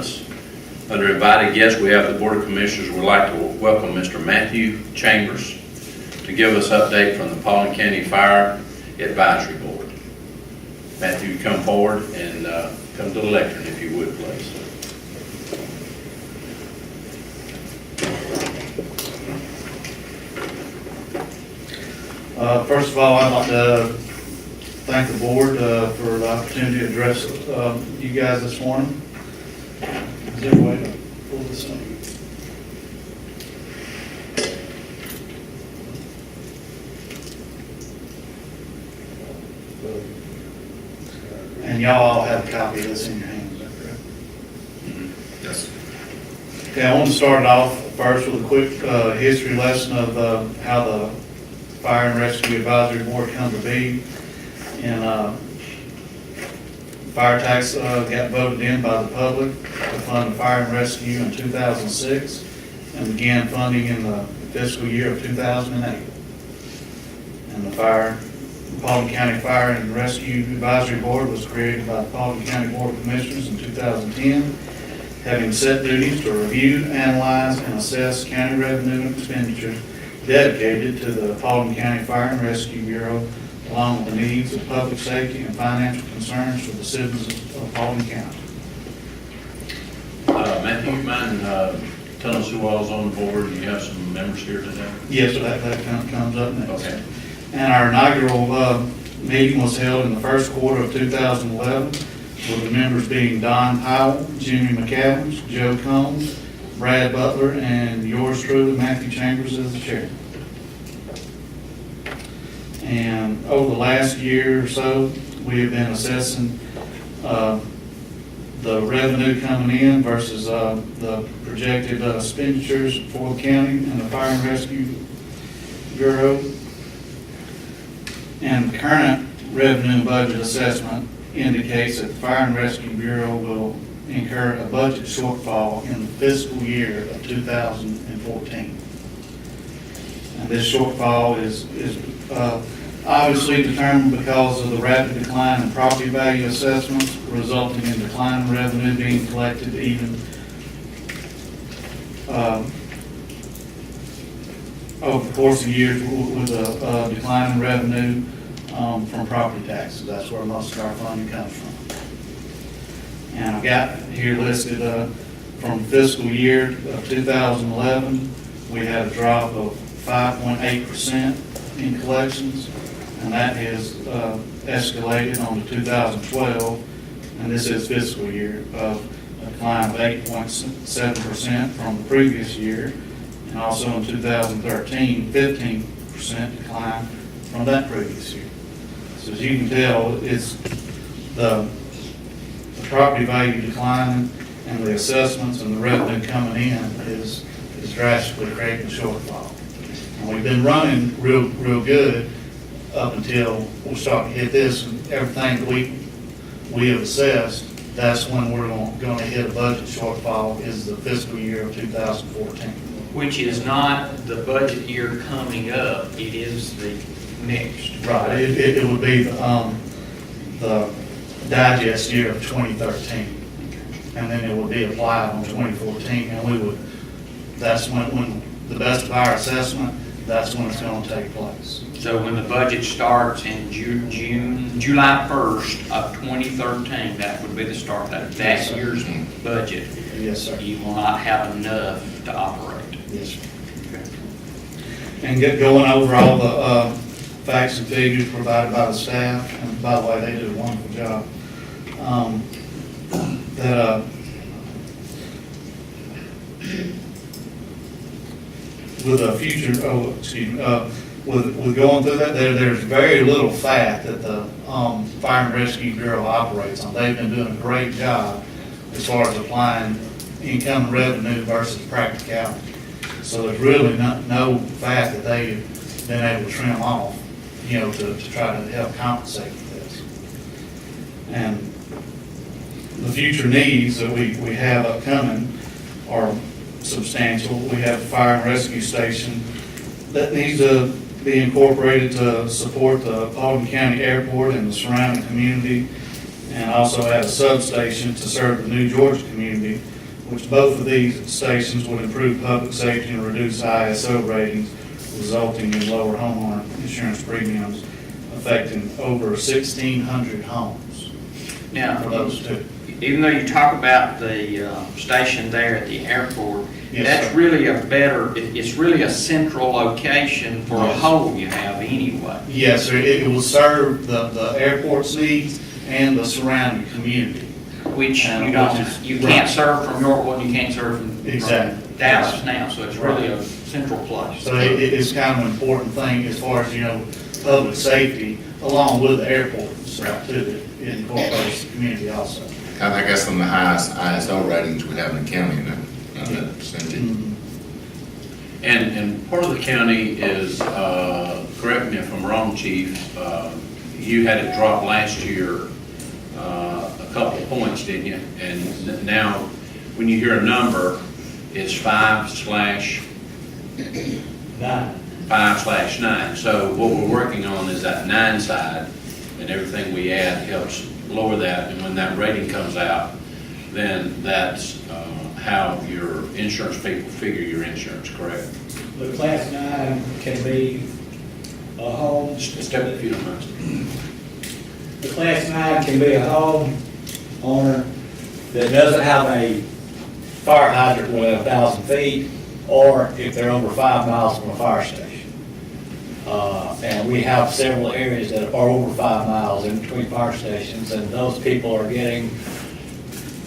announcements. Under invited guests, we have the Board of Commissioners would like to welcome Mr. Matthew Chambers to give us update from the Paulding County Fire Advisory Board. Matthew, come forward and come to the lectern if you would, please. First of all, I'd like to thank the board for the opportunity to address you guys this morning. Is there a way to pull this up? And y'all all have a copy of this in your hands, is that correct? Mm-hmm. Yes. Okay, I want to start off first with a quick history lesson of how the Fire and Rescue Advisory Board come to be. And fire tax got voted in by the public to fund the fire and rescue in 2006 and began funding in the fiscal year of 2008. And the Paulding County Fire and Rescue Advisory Board was created by the Paulding County Board of Commissioners in 2010, having set duties to review, analyze, and assess county revenue and expenditures dedicated to the Paulding County Fire and Rescue Bureau, along with the needs of public safety and financial concerns for the citizens of Paulding County. Matthew, you mind telling us who all's on the board? You have some members here today? Yes, so that comes up next. Okay. And our inaugural meeting was held in the first quarter of 2011, with the members being Don Powell, Jimmy McAdams, Joe Combs, Brad Butler, and yours truly, Matthew Chambers, as the chair. And over the last year or so, we have been assessing the revenue coming in versus the projected expenditures for the county and the Fire and Rescue Bureau. And the current revenue and budget assessment indicates that the Fire and Rescue Bureau will incur a budget shortfall in the fiscal year of 2014. And this shortfall is obviously determined because of the rapid decline in property value assessments, resulting in declining revenue being collected even over the course of years with a decline in revenue from property taxes. That's where most of our funding comes from. And I've got here listed from fiscal year of 2011, we had a drop of 5.8% in collections, and that has escalated on to 2012, and this is fiscal year, of a decline of 8.7% from the previous year, and also in 2013, 15% decline from that previous year. So as you can tell, it's the property value declining and the assessments and the revenue coming in is drastically creating a shortfall. And we've been running real good up until we start to hit this, and everything that we have assessed, that's when we're going to hit a budget shortfall, is the fiscal year of 2014. Which is not the budget year coming up, it is the next. Right, it would be the digest year of 2013, and then it would be applied on 2014, and that's when the best of our assessment, that's when it's going to take place. So when the budget starts in July 1st of 2013, that would be the start of Yes, that sir. year's budget. Yes, sir. You will not have enough to operate. Yes, sir. And going over all the facts and figures provided by the staff, and by the way, they did a wonderful job. With a future, with going through that, there's very little fat that the Fire and Rescue Bureau operates on. They've been doing a great job as far as applying income and revenue versus practicality. So there's really no fat that they've been able to trim off, to try to help compensate for this. And the future needs that we have upcoming are substantial. We have a fire and rescue station that needs to be incorporated to support the Paulding County Airport and the surrounding community, and also add a substation to serve the New Georgia community, which both of these stations would improve public safety and reduce ISO ratings, resulting in lower homeowner insurance premiums, affecting over 1,600 homes Now, for those two. even though you talk about the station there at the airport, Yes, that's sir. really it's really a central location for a Yes. hole you have anyway. Yes, sir, it will serve the airport's needs and the surrounding community. Which And you don't, which is- you right. can't serve from Yorkville, and you can't serve from Exactly. Dallas now, so it's really Right. a central place. So it's kind of an important thing as far as, public safety, along with the airport and stuff too, that it incorporates the community also. I think that's some of the highest ISO ratings we have in the county in that vicinity. Mhm. And part of the county is, correct me if I'm wrong, Chief, you had it drop last year a couple of points, didn't you? And now, when you hear a number, it's 5/9. So what we're working on is that 9 side, and everything we add helps lower that. And when that rating comes out, then that's how your insurance people figure your insurance, correct? The class 9 can be a home. Just step if you don't mind. The class 9 can be a home owner that doesn't have a fire hydrant within 1,000 feet, or if they're over 5 miles from a fire station. And we have several areas that are over 5 miles in between fire stations, and those people are getting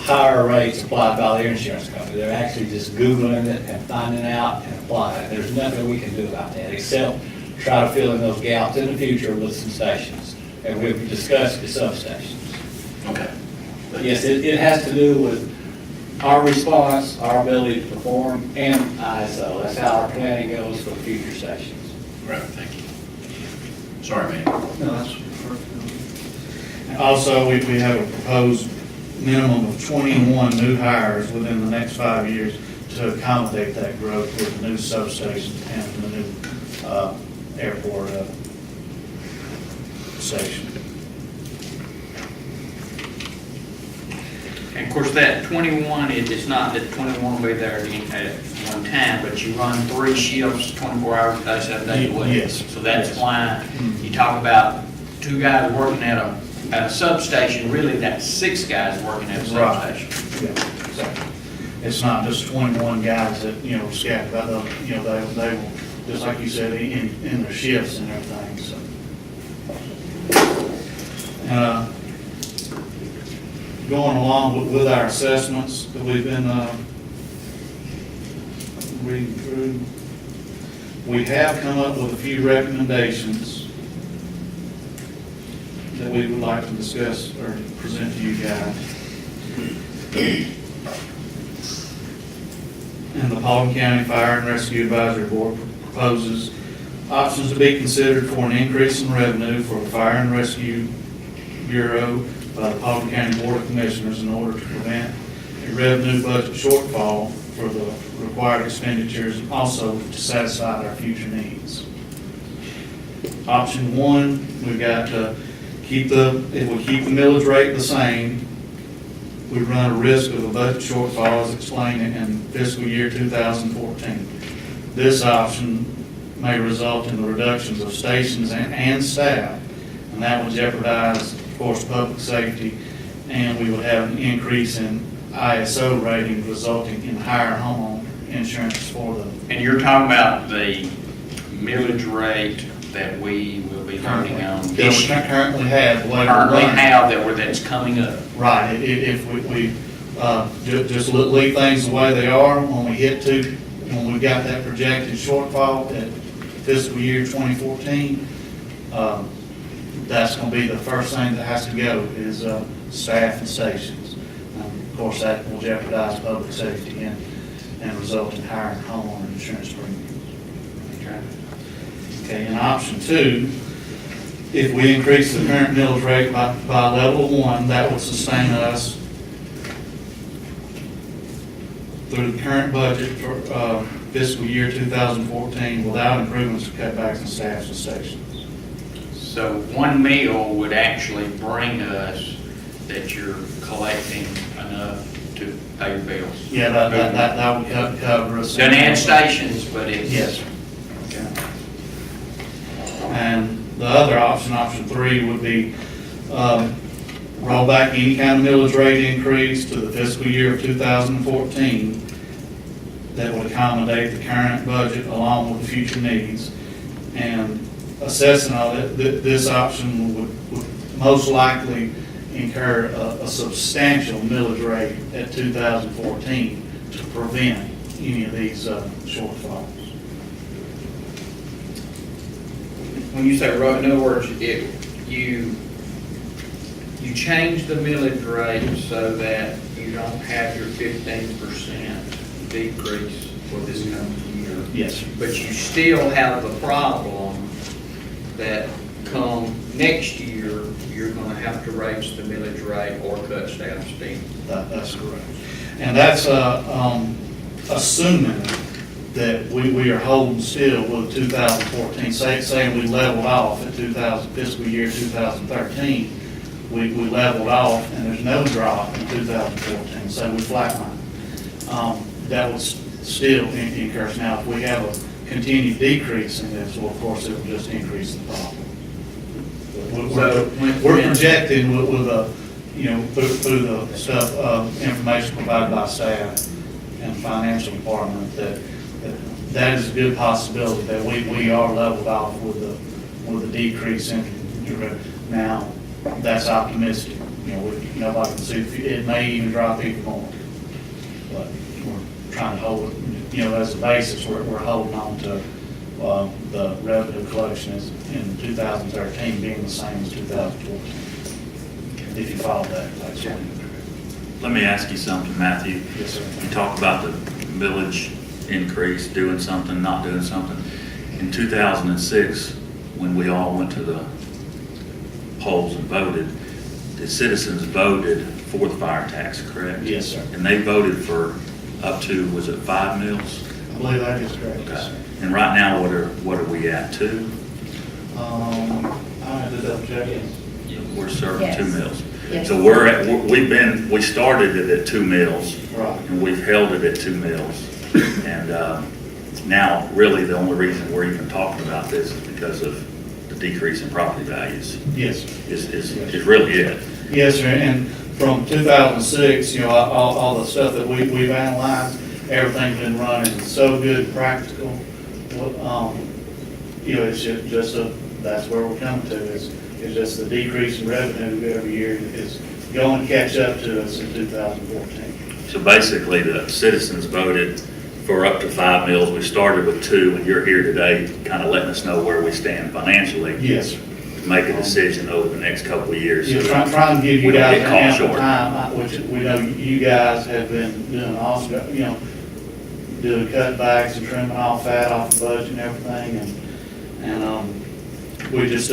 higher rates applied by their insurance company. They're actually just Googling it and finding out and applying it. There's nothing we can do about that, except try to fill in those gaps in the future with some stations. And we've discussed the substations. Okay. But yes, it has to do with our response, our ability to perform, and ISO. That's how our planning goes for the future stations. Right, thank you. Sorry, man. No, that's perfect. And also, we have a proposed minimum of 21 new hires within the next 5 years to accommodate that growth with the new substations and the new airport station. And of course, that 21, it's not that 21 will be there at one time, but you run 3 shifts, 24 hours a day, 7 days a week. Yes. So that's Yes. why you talk about 2 guys working at a substation, really that's 6 guys working at a Right. substation. Yeah, exactly. It's not just 21 guys that, scattered about the, they will, just like you said, in their shifts and everything, so. Going along with our assessments that we've been reading through, we have come up with a few recommendations that we would like to discuss or present to you guys. And the Paulding County Fire and Rescue Advisory Board proposes options to be considered for an increase in revenue for the Fire and Rescue Bureau by the Paulding County Board of Commissioners in order to prevent a revenue budget shortfall for the required expenditures and also to satisfy our future needs. Option 1, we've got to if we keep the millage rate the same, we run a risk of a budget shortfall as explained in fiscal year 2014. This option may result in the reductions of stations and staff, and that would jeopardize, of course, public safety, and we would have an increase in ISO rating resulting in higher homeowner insurance for them. And you're talking about the millage rate that we will be voting on That this we year. currently have. Currently have that's coming up. Right, if we just leave things the way they are, when we got that projected shortfall at fiscal year 2014, that's going to be the first thing that has to go is staff and stations. Of course, that will jeopardize public safety and result in higher homeowner insurance premiums. Okay, and option 2, if we increase the current millage rate by level 1, that will sustain us through the current budget for fiscal year 2014 without improvements or cutbacks in staffs and stations. So 1 meal would actually bring us that you're collecting enough to pay your bills. Yeah, that would cover us. Doesn't add stations, but it's. Yes, sir. Okay. And the other option, option 3, would be roll back any kind of millage rate increase to the fiscal year of 2014 that would accommodate the current budget along with future needs. And assessing all that, this option would most likely incur a substantial millage rate at 2014 to prevent any of these shortfalls. When you say, in other words, you change the millage rate so that you don't have your 15% decrease for this coming year. Yes, sir. But you still have the problem that come next year, you're gonna have to raise the millage rate or cut staff spending. That's correct. And that's assuming that we are holding still with 2014. Saying we leveled off at fiscal year 2013, we leveled off and there's no drop in 2014, so we flatline. That would still incur. Now, if we have a continued decrease in this, well, of course, it will just increase the problem. We're projecting with through the stuff, information provided by staff and the financial department, that is a good possibility that we are leveled off with the decrease in revenue. Now, that's optimistic. Nobody can see, it may even drop even more. But we're trying to hold it, as a basis, we're holding on to the revenue collection is in 2013 being the same as 2014. If you follow that, that's right. Let me ask you something, Matthew. Yes, sir. You talk about the millage increase, doing something, not doing something. In 2006, when we all went to the polls and voted, the citizens voted for the fire tax, correct? Yes, sir. And they voted for up to, was it 5 mills? I believe that is correct. Yes, Okay. sir. And right now, what are we at, 2? I have to double check it. We're serving Yes. 2 mills. Yes. So we started it at 2 mills. Right. And we've held it at 2 mills. And now, really, the only reason we're even talking about this is because of the decrease in property values, Yes, sir. is really it. Yes, sir, and from 2006, all the stuff that we've analyzed, everything's been running so good, and practical. It's just that's where we're coming to, it's just the decrease in revenue every year is going to catch up to us in 2014. So basically, the citizens voted for up to 5 mills. We started with 2, and you're here today kind of letting us know where we stand financially. Yes, sir. To make a decision over the next couple of years. Yeah, trying to give you We don't guys get caught ample short. time, which we know you guys have been doing also, doing cutbacks and trimming off fat off the budget and everything, and we just,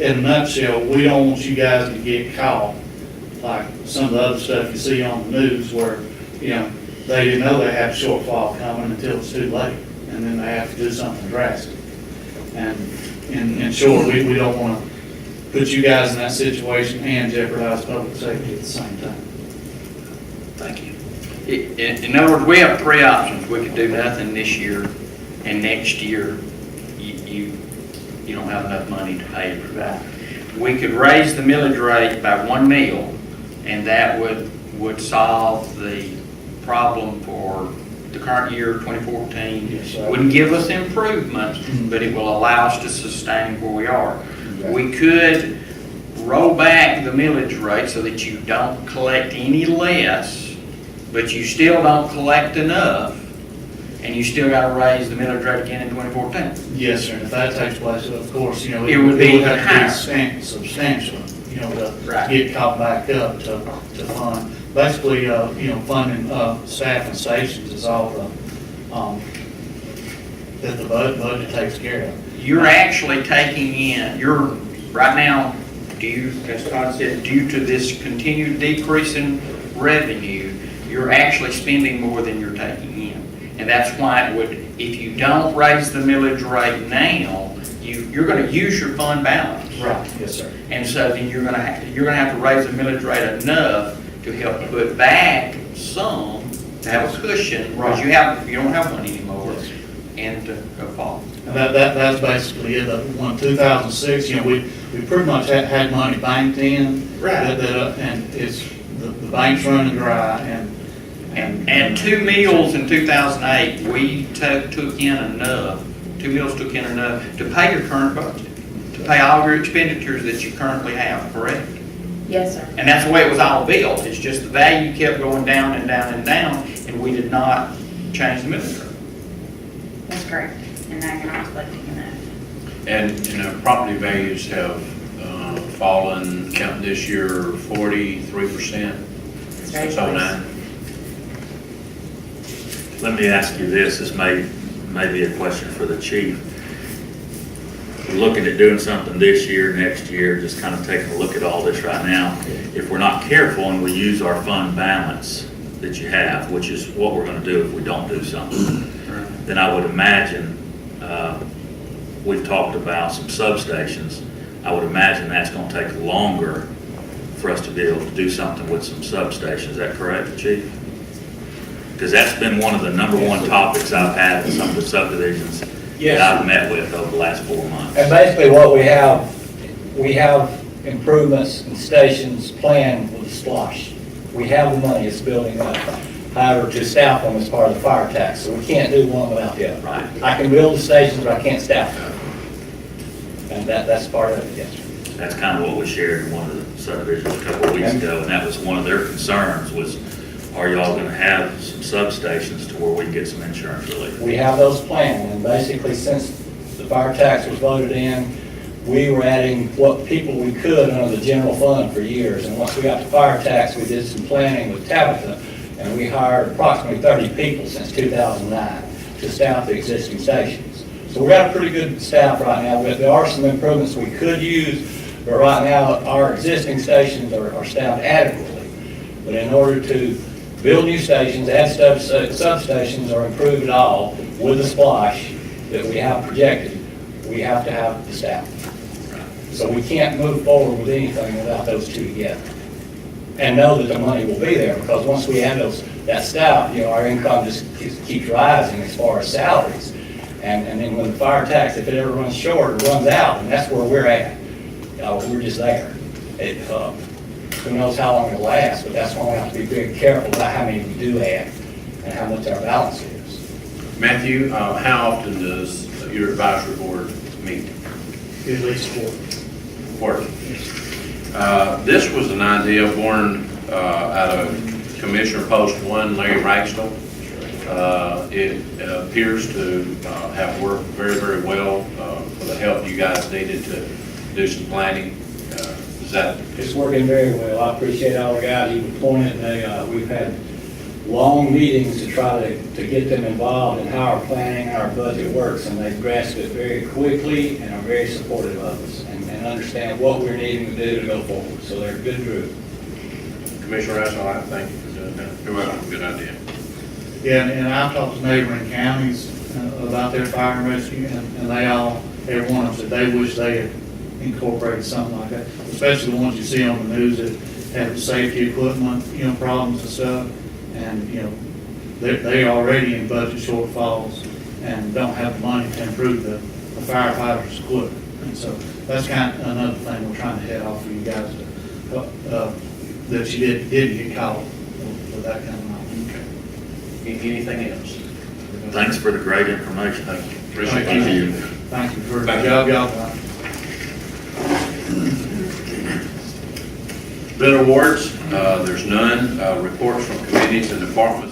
in a nutshell, we don't want you guys to get caught like some of the other stuff you see on the news where, they didn't know they had a shortfall coming until it's too late, and then they have to do something drastic. And in short, we don't want to put you guys in that situation and jeopardize public safety at the same time. Thank you. In other words, we have 3 options. We could do nothing this year, and next year, you don't have enough money to pay for that. We could raise the millage rate by 1 mil, and that would solve the problem for the current year, 2014. Yes, sir. Wouldn't give us improvements, but it will allow us to sustain where we are. We could roll back the millage rate so that you don't collect any less, but you still don't collect enough, and you still got to raise the millage rate again in 2014. Yes, sir, and if that takes place, of course, it It would be have higher. to be substantial, to Right. get caught back up to fund. Basically, funding staff and stations is all that the budget takes care of. You're actually taking in, right now, as Todd said, due to this continued decrease in revenue, you're actually spending more than you're taking in. And that's why if you don't raise the millage rate now, you're going to use your fund balance. Right, yes, sir. And so then you're gonna have to raise the millage rate enough to help put back some, to have a cushion, because you don't have one anymore, Yes. and to fall. And that's basically it. When 2006, we pretty much had money banked in. Right. And it's, the bank's running dry And two mills in 2008, we took in enough, 2 mills took in enough to pay your current budget, to pay all your expenditures that you currently have, correct? Yes, sir. And that's the way it was all built. It's just the value kept going down and down and down, and we did not change the millage rate. That's correct. And now you're not collecting enough. And, property values have fallen, counting this year, 43% It's very since close. '09. Let me ask you this may be a question for the chief. We're looking at doing something this year, next year, just kind of taking a look at all this right now. If we're not careful and we use our fund balance that you have, which is what we're gonna do if we don't do something, then I would imagine, we've talked about some substations. I would imagine that's gonna take longer for us to be able to do something with some substations. Is that correct, Chief? Because that's been one of the number one topics I've had in some of the subdivisions that Yes. I've met with over the last 4 months. And basically what we have improvements and stations planned with SPLOSH. We have the money, it's building up. However, to staff them is part of the fire tax, so we can't do one without the other. Right. I can build the stations, but I can't staff them. And that's part of it, yes. That's kind of what we shared in one of the subdivisions a couple of weeks ago, and that was one of their concerns was, are y'all gonna have some substations to where we can get some insurance relief? We have those planned, and basically since the fire tax was voted in, we were adding what people we could under the general fund for years. And once we got the fire tax, we did some planning with Tabitha, and we hired approximately 30 people since 2009 to staff the existing stations. So we got a pretty good staff right now. There are some improvements we could use, but right now our existing stations are staffed adequately. But in order to build new stations, add substations, or improve it all with the SPLOSH that we have projected, we have to have the staff. So we can't move forward with anything without those two together. And know that the money will be there, because once we add that staff, our income just keeps rising as far as salaries. And then when the fire tax, if it ever runs short, it runs out, and that's where we're at. We're just there. Who knows how long it'll last, but that's why we have to be very careful about how many we do add and how much our balance is. Matthew, how often does your advisory board meet? At least 4. This was an idea born out of Commissioner Post 1, Larry Ragsdale. It appears to have worked very, very well for the help you guys needed to do some planning. It's working very well. I appreciate all the guys you've appointed. We've had long meetings to try to get them involved in how our planning and our budget works, and they've grasped it very quickly and are very supportive of us and understand what we're needing to do to go forward. So they're a good group. Commissioner Russell, I thank you for doing that. You're welcome. Good idea. Yeah, and I've talked to neighboring counties about their fire and rescue, and every one of them said they wish they had incorporated something like that, especially the ones you see on the news that have safety equipment, problems and stuff. And, they're already in budget shortfalls and don't have the money to improve the firefighters' equipment. And so that's kind of another thing we're trying to head off for you guys that you didn't get caught with that kind of money. Anything else? Thanks for the great information. Thank you. Appreciate Thank you. Thank you for the Thank you. job y'all done. Bid awards, there's none. Reports from committees and departments.